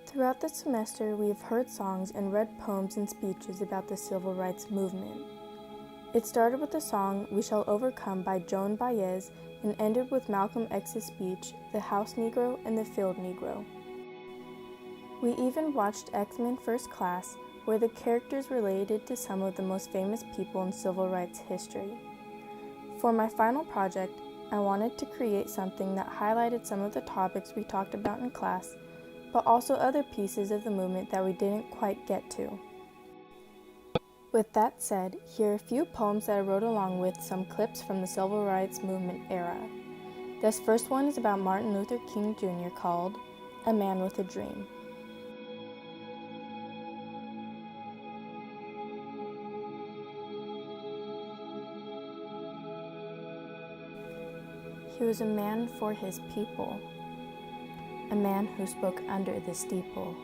Throughout the semester, we have heard songs and read poems and speeches about the civil rights movement. It started with the song "We Shall Overcome" by Joan Baez and ended with Malcolm X's speech, "The House Negro and the Field Negro." We even watched X-Men First Class, where the characters related to some of the most famous people in civil rights history. For my final project, I wanted to create something that highlighted some of the topics we talked about in class, but also other pieces of the movement that we didn't quite get to. With that said, here are a few poems that I wrote along with some clips from the civil rights movement era. This first one is about Martin Luther King Jr. called "A Man with a Dream." He was a man for his people, a man who spoke under the steeple.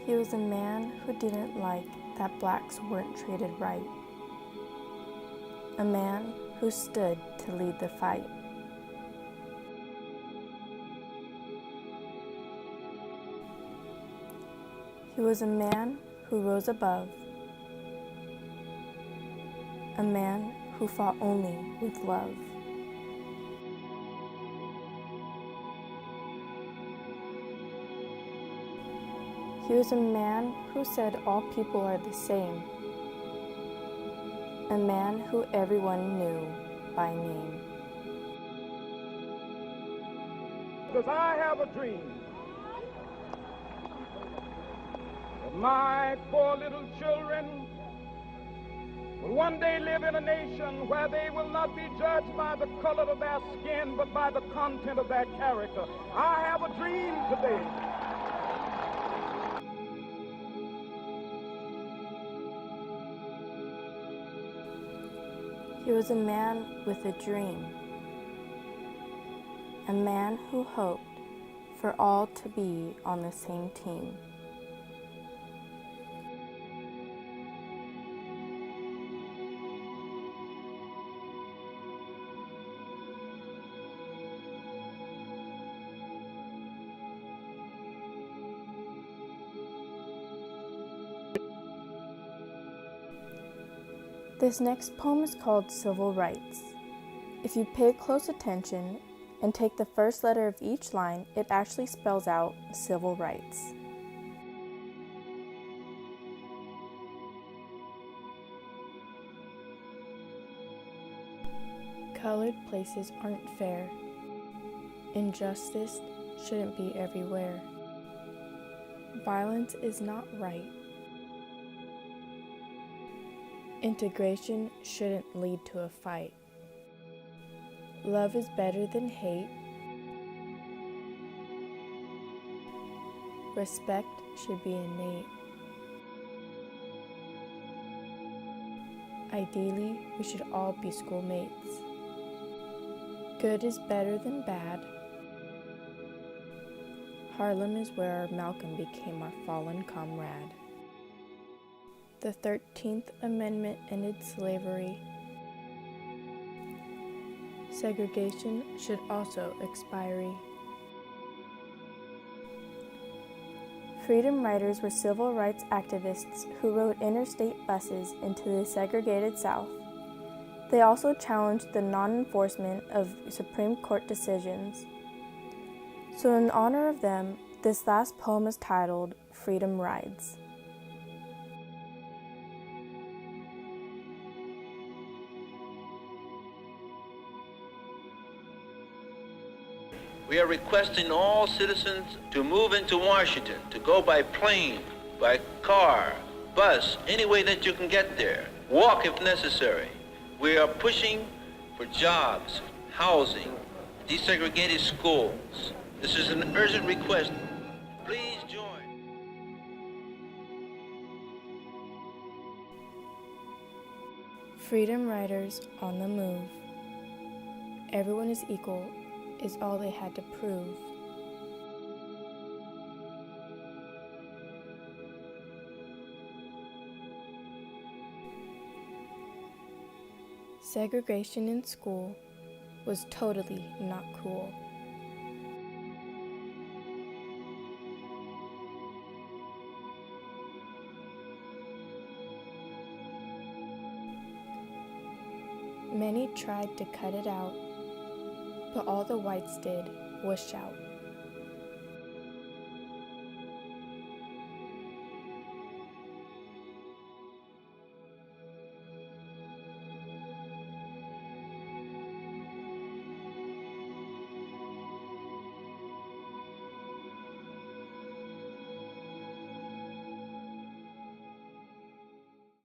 He was a man who didn't like that blacks weren't treated right, a man who stood to lead the fight. He was a man who rose above, a man who fought only with love. He was a man who said all people are the same, a man who everyone knew by name. Because I have a dream that my poor little children will one day live in a nation where they will not be judged by the color of their skin, but by the content of their character. I have a dream today. He was a man with a dream, a man who hoped for all to be on the same team. This next poem is called "Civil Rights." If you pay close attention and take the first letter of each line, it actually spells out civil rights. Colored places aren't fair. Injustice shouldn't be everywhere. Violence is not right. Integration shouldn't lead to a fight. Love is better than hate. Respect should be innate. Ideally, we should all be schoolmates. Good is better than bad. Harlem is where our Malcolm became our fallen comrade. The 13th Amendment ended slavery. Segregation should also expire. Freedom riders were civil rights activists who rode interstate buses into the segregated South. They also challenged the non-enforcement of Supreme Court decisions. So in honor of them, this last poem is titled "Freedom Rides." We are requesting all citizens to move into Washington, to go by plane, by car, bus, any way that you can get there. Walk if necessary. We are pushing for jobs, housing, desegregated schools. This is an urgent request. Please join. Freedom riders on the move. Everyone is equal is all they had to prove. Segregation in school was totally not cool. Many tried to cut it out, but all the whites did was shout.